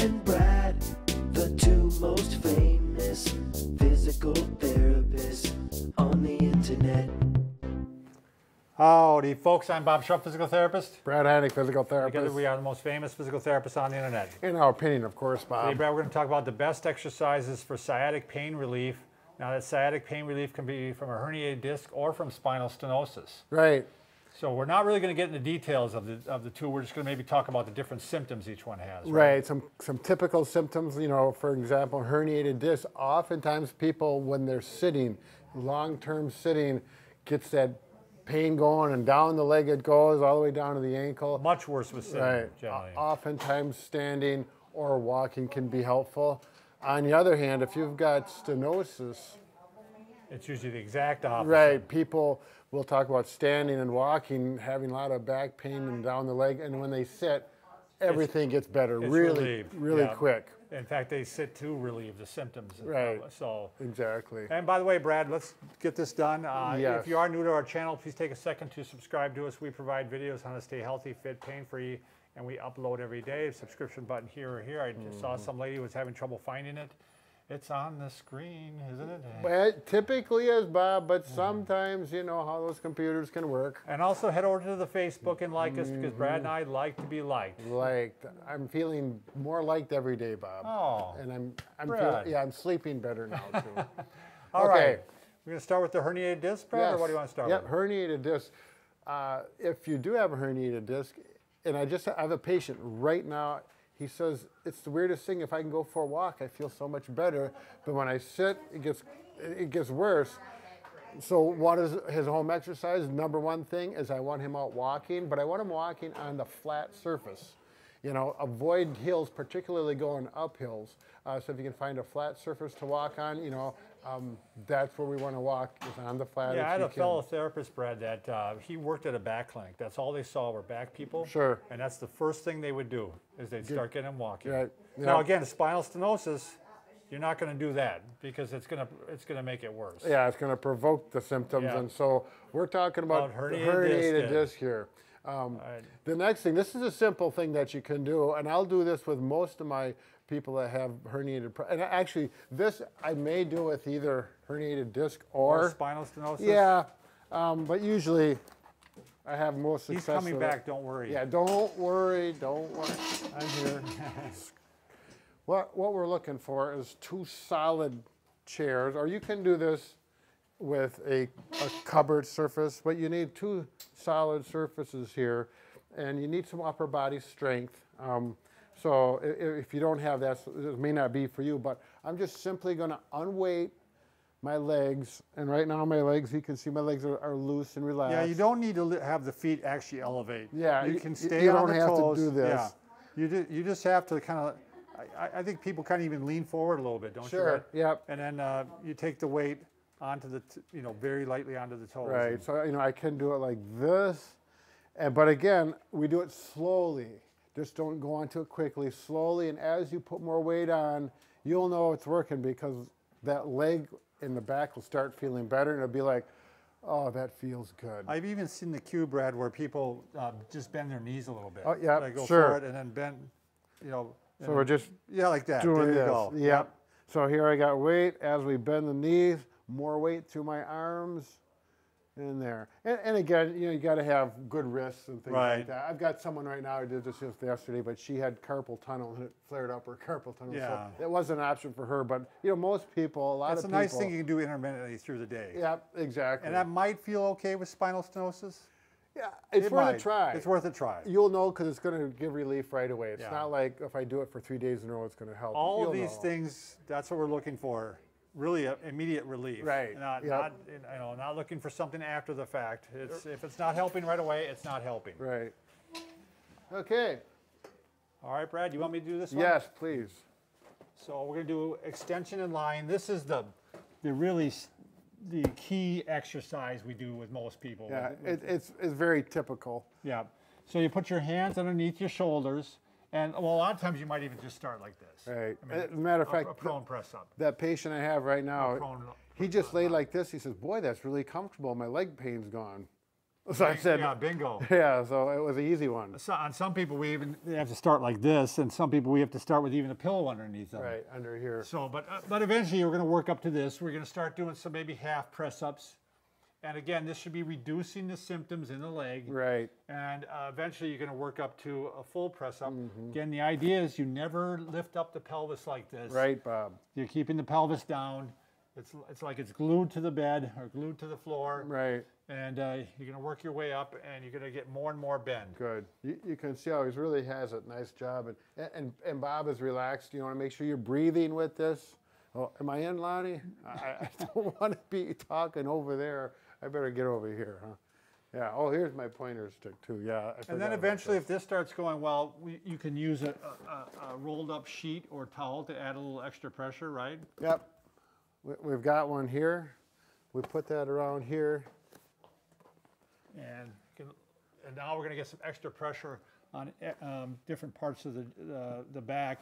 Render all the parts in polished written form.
and Brad, the two most famous physical therapists on the internet. Howdy, folks. I'm Bob Schrupp, physical therapist. Brad Hannick, physical therapist. Together we are the most famous physical therapists on the internet. In our opinion, of course, Bob. Today, Brad, we're going to talk about the best exercises for sciatic pain relief. Now, that sciatic pain relief can be from a herniated disc or from spinal stenosis. Right. So we're not really going to get into details of the two. We're just going to maybe talk about the different symptoms each one has. Right. Some typical symptoms, you know, for example, herniated disc. Oftentimes people, when they're sitting, long-term sitting, gets that pain going, and down the leg it goes, all the way down to the ankle. Much worse with sitting, right. generally. Oftentimes standing or walking can be helpful. On the other hand, if you've got stenosis, it's usually the exact opposite. right, people will talk about standing and walking, having a lot of back pain and down the leg, and when they sit, everything gets better really yeah. quick. In fact, they sit to relieve the symptoms. Right. So exactly. And by the way, Brad, let's get this done. Yes. If you are new to our channel, please take a second to subscribe to us. We provide videos on how to stay healthy, fit, pain-free, and we upload every day. Subscription button here or here. I just saw some lady was having trouble finding it. It's on the screen, isn't it? Well, it typically is, Bob, but sometimes you know how those computers can work. And also head over to the Facebook and like us, because Brad and I like to be liked. Liked. I'm feeling more liked every day, Bob. Oh, and I'm sleeping better now too. All right. We're going to start with the herniated disc, Brad, or what do you want to start with? Herniated disc. If you do have a herniated disc, and I have a patient right now, he says, it's the weirdest thing, if I can go for a walk, I feel so much better, but when I sit, it gets worse. So what is his home exercise? Number one thing is I want him out walking, but I want him walking on the flat surface. You know, avoid hills, particularly going up hills. So if you can find a flat surface to walk on, you know, that's where we want to walk, is on the flat. Yeah, I had a fellow therapist, Brad, that he worked at a back clinic. That's all they saw were back people. Sure. And that's the first thing they would do, is they'd start getting them walking. Right. Now, again, spinal stenosis, you're not going to do that because it's going to make it worse. Yeah, it's going to provoke the symptoms, and so we're talking about herniated disc here. The next thing, this is a simple thing that you can do, and I'll do this with most of my people that have herniated, and actually this I may do with either herniated disc or spinal stenosis. Yeah, but usually I have most success. He's coming back, don't worry. Yeah, don't worry, I'm here. What we're looking for is two solid chairs, or you can do this with a cupboard surface, but you need two solid surfaces here, and you need some upper body strength. So if you don't have that, it may not be for you, but I'm just simply going to unweight my legs, and right now my legs, you can see my legs are loose and relaxed. Yeah, you don't need to have the feet actually elevate. Yeah, you can stay on the toes. You don't have to do this. Yeah, you just have to kind of, I think people kind of even lean forward a little bit, don't you? Sure, yep. And then you take the weight onto the, very lightly onto the toes. Right, so, you know, I can do it like this, but again, we do it slowly. Just don't go onto it quickly, slowly, and as you put more weight on, you'll know it's working because that leg in the back will start feeling better, and it'll be like, oh, that feels good. I've even seen the cue, Brad, where people just bend their knees a little bit. Oh, yeah, like go sure. forward and then bend, you know. So we're just like that. doing there you this. go. Yep. So here I got weight. As we bend the knees, more weight through my arms. In there, and again, you know, you got to have good wrists and things like that. I've got someone right now who did this just yesterday, but she had carpal tunnel and it flared up her carpal tunnel. Yeah. So it was an option for her, but you know, most people, a lot of people. It's a nice thing you can do intermittently through the day. Yep, exactly. And that might feel okay with spinal stenosis. Yeah, it's worth a try. It's worth a try. You'll know because it's going to give relief right away. It's not like if I do it for 3 days in a row, it's going to help. All of these things, that's what we're looking for. Really immediate relief. Right. Not looking for something after the fact. If it's not helping right away, it's not helping. Right. Okay. All right, Brad, you want me to do this one? Yes, please. So we're going to do extension in line. This is the key exercise we do with most people. Yeah, it's very typical. Yeah. So you put your hands underneath your shoulders. And well, a lot of times you might even just start like this. Right. I mean, as a matter of fact, a prone press up. That patient I have right now, he just laid like this. He says, "Boy, that's really comfortable. My leg pain's gone." So I said, yeah, bingo. yeah, so it was an easy one. So on some people, we have to start like this, and some people we have to start with even a pillow underneath them. Right, under here. So, but eventually we're going to work up to this. We're going to start doing some maybe half press-ups. And again, this should be reducing the symptoms in the leg. Right. And eventually you're going to work up to a full press-up. Again, the idea is you never lift up the pelvis like this. Right, Bob. You're keeping the pelvis down. It's like it's glued to the bed or glued to the floor. Right. And you're going to work your way up, and you're going to get more and more bend. Good. You can see how he really has a nice job. And Bob is relaxed. You want to make sure you're breathing with this. Oh, am I in, Lonnie? I don't want to be talking over there. I better get over here, huh? Yeah. Oh, here's my pointer stick, too. Yeah. And then eventually, if this starts going well, you can use a rolled up sheet or towel to add a little extra pressure, right? Yep. We've got one here. We put that around here. And now we're going to get some extra pressure on different parts of the back.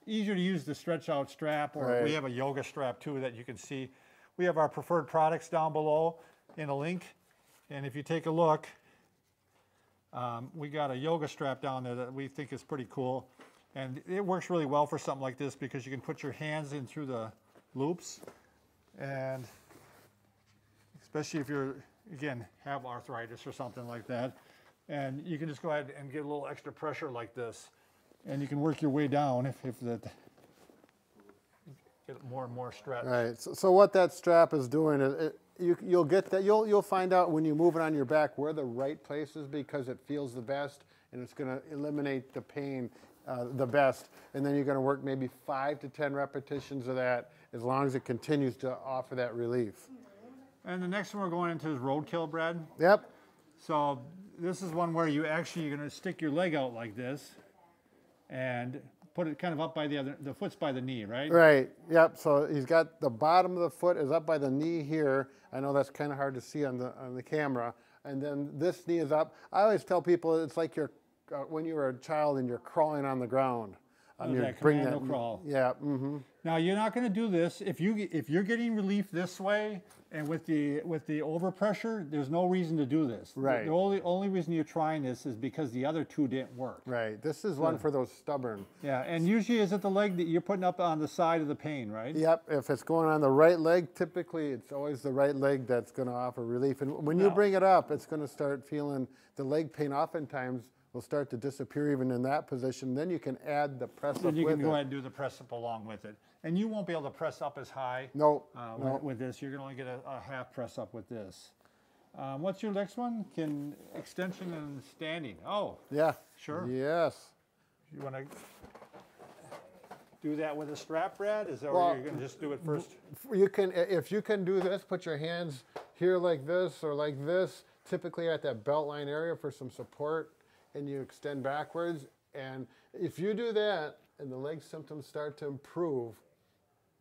Easier to use the stretch out strap, or Right. we have a yoga strap too that you can see. We have our preferred products down below in a link. And if you take a look, we got a yoga strap down there that we think is pretty cool. And it works really well for something like this because you can put your hands in through the loops. And especially if you're, again, have arthritis or something like that. And you can just go ahead and get a little extra pressure like this. And you can work your way down if that, get more and more stretch. Right. So what that strap is doing is you'll get that. You'll find out when you move it on your back where the right place is because it feels the best, and it's going to eliminate the pain the best. And then you're going to work maybe 5 to 10 repetitions of that as long as it continues to offer that relief. And the next one we're going into is roadkill, Brad. Yep. So this is one where you're going to stick your leg out like this and put it kind of up by the foot's by the knee, right? Right. Yep. So he's got the bottom of the foot is up by the knee here. I know that's kind of hard to see on the camera. And then this knee is up. I always tell people it's like you're when you were a child and you're crawling on the ground. That commando crawl. Yeah. Mm-hmm. Now you're not going to do this if you're getting relief this way and with the overpressure. There's no reason to do this. Right. The only reason you're trying this is because the other two didn't work. Right. This is one for those stubborn. Yeah. And usually is it the leg that you're putting up on the side of the pain, right? Yep. If it's going on the right leg, typically it's always the right leg that's going to offer relief. And when you bring it up, it's going to start feeling the leg pain. Oftentimes will start to disappear even in that position. Then you can add the press up with it. Then you can go ahead and do the press up along with it. And you won't be able to press up as high no. with this. You're going to only get a half press up with this. What's your next one? Extension and standing. Oh, yeah. Sure. Yes. You want to do that with a strap, Brad? Or you're going to just do it first? You can, if you can do this, put your hands here like this or like this, typically at that belt line area for some support, and you extend backwards. And if you do that and the leg symptoms start to improve,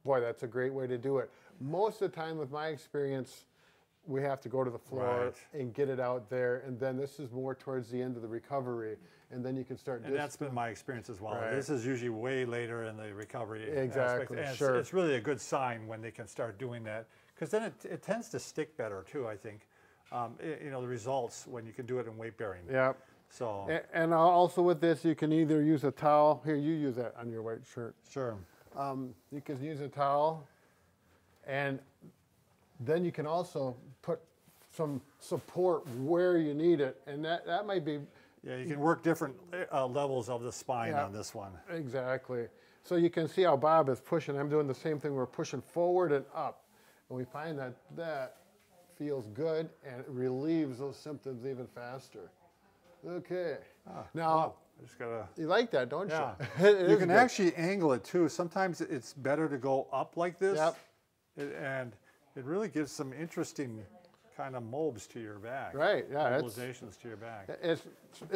boy, that's a great way to do it. Most of the time, with my experience, we have to go to the floor and get it out there, and then this is more towards the end of the recovery, and then you can start. And that's been my experience as well. Right. This is usually way later in the recovery Exactly, aspect. And sure. it's really a good sign when they can start doing that, because then it tends to stick better too, I think. You know, the results when you can do it in weight bearing. Yeah. So. And also with this, you can either use a towel. Here, you use that on your white shirt. Sure. You can use a towel, and then you can also put some support where you need it, and that might be. Yeah, you can work different levels of the spine on this one. Exactly. So you can see how Bob is pushing. I'm doing the same thing. We're pushing forward and up, and we find that feels good and it relieves those symptoms even faster. Okay. Now, I just gotta. you like that, don't Yeah. you? You can actually angle it too. Sometimes it's better to go up like this. Yep. And it really gives some interesting kind of mobs to your back. Right, yeah. Mobilizations to your back. It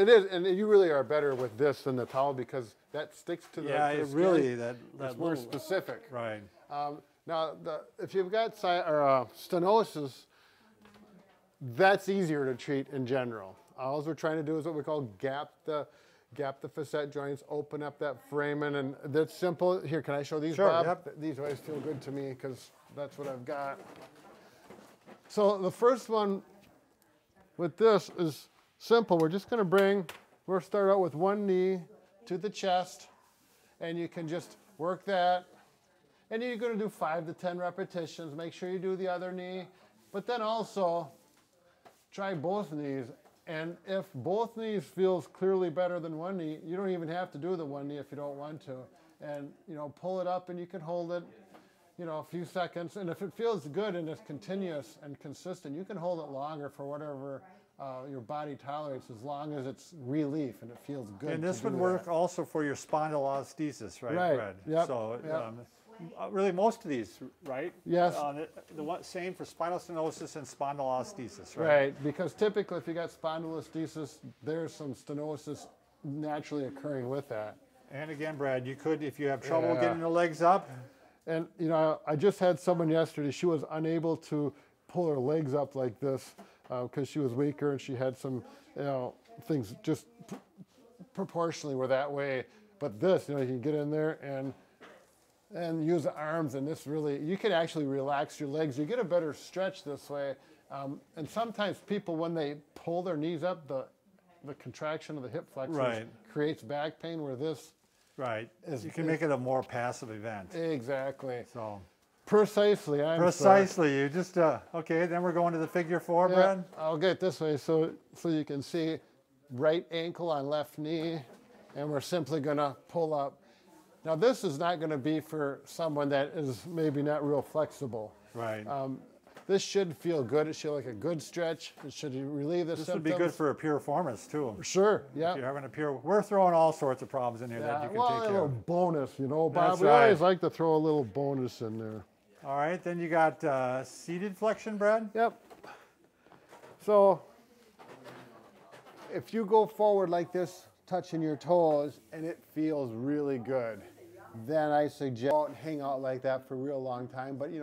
is, and you really are better with this than the towel because that sticks to the Yeah, the it skin. really, that It's more little, specific. right. Now, if you've got stenosis, that's easier to treat in general. All we're trying to do is what we call gap the facet joints, open up that foramen, and that's simple. Here, can I show these, Sure, Bob? yep. These always feel good to me because that's what I've got. So the first one with this is simple. We're just going to we'll start out with one knee to the chest, and you can just work that. And you're going to do 5 to 10 repetitions. Make sure you do the other knee, but then also try both knees. And if both knees feels clearly better than one knee, you don't even have to do the one knee if you don't want to. And, you know, pull it up and you can hold it, you know, a few seconds. And if it feels good and it's continuous and consistent, you can hold it longer for whatever your body tolerates, as long as it's relief and it feels good. And this would work also for your spondylolisthesis, right, Right. Brad? Yep. So Yep. really most of these, right? Yes. Same for spinal stenosis and spondylolisthesis, right? Right, because typically if you got spondylolisthesis, there's some stenosis naturally occurring with that. And again, Brad, you could, if you have trouble Yeah. getting the legs up. And, you know, I just had someone yesterday, she was unable to pull her legs up like this because she was weaker and she had some, you know, things just proportionally were that way. But this, you know, you can get in there and use the arms, and this really, you can actually relax your legs. You get a better stretch this way. And sometimes people, when they pull their knees up, the contraction of the hip flexors creates back pain, where this you can make it a more passive event. Exactly. So precisely. Precisely. You just okay. Then we're going to the figure 4, Brad. I'll get it this way so you can see right ankle on left knee, and we're simply going to pull up. Now this is not going to be for someone that is maybe not real flexible. Right. This should feel good. It should like a good stretch. It should relieve the symptoms. This would be good for a piriformis too. Sure, yeah. If you're having a we're throwing all sorts of problems in here that you can take a care little of. bonus, you know, Bob. That's We right. always like to throw a little bonus in there. All right, then you got seated flexion, Brad. Yep. So if you go forward like this, touching your toes, and it feels really good, then I suggest don't hang out like that for a real long time. But you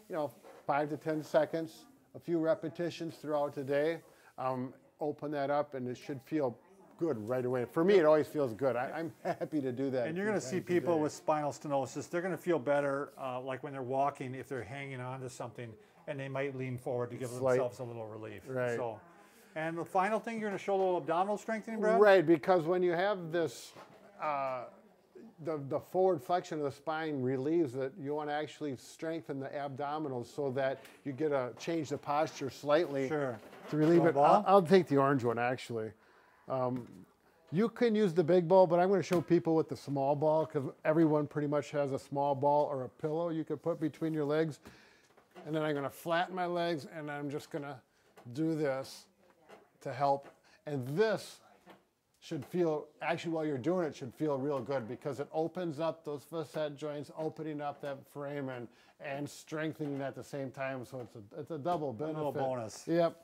know, 5 to 10 seconds, a few repetitions throughout the day. Open that up, and it should feel good right away. For me, it always feels good. I'm happy to do that. And you're going to see people with spinal stenosis, they're going to feel better, like when they're walking, if they're hanging on to something, and they might lean forward to give themselves a little relief. Right. So, and the final thing, you're going to show a little abdominal strengthening, Brad? Right, because when you have this, the forward flexion of the spine relieves it. You want to actually strengthen the abdominals so that you get a change the posture slightly to relieve it. I'll take the orange one, actually. You can use the big ball, but I'm going to show people with the small ball, because everyone pretty much has a small ball or a pillow you could put between your legs. And then I'm going to flatten my legs, and I'm just going to do this to help. And this should feel, actually while you're doing it, should feel real good, because it opens up those facet joints, opening up that frame and strengthening at the same time. So it's a double benefit. A little bonus. Yep.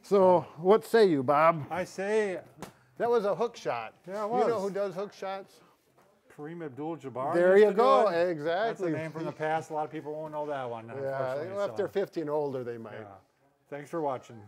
So what say you, Bob? I say that was a hook shot. Yeah, it was. You know who does hook shots? Kareem Abdul-Jabbar. There you go. Exactly. That's a name from the past. A lot of people won't know that one. Yeah, if they're 50 and older, they might. Yeah. Thanks for watching.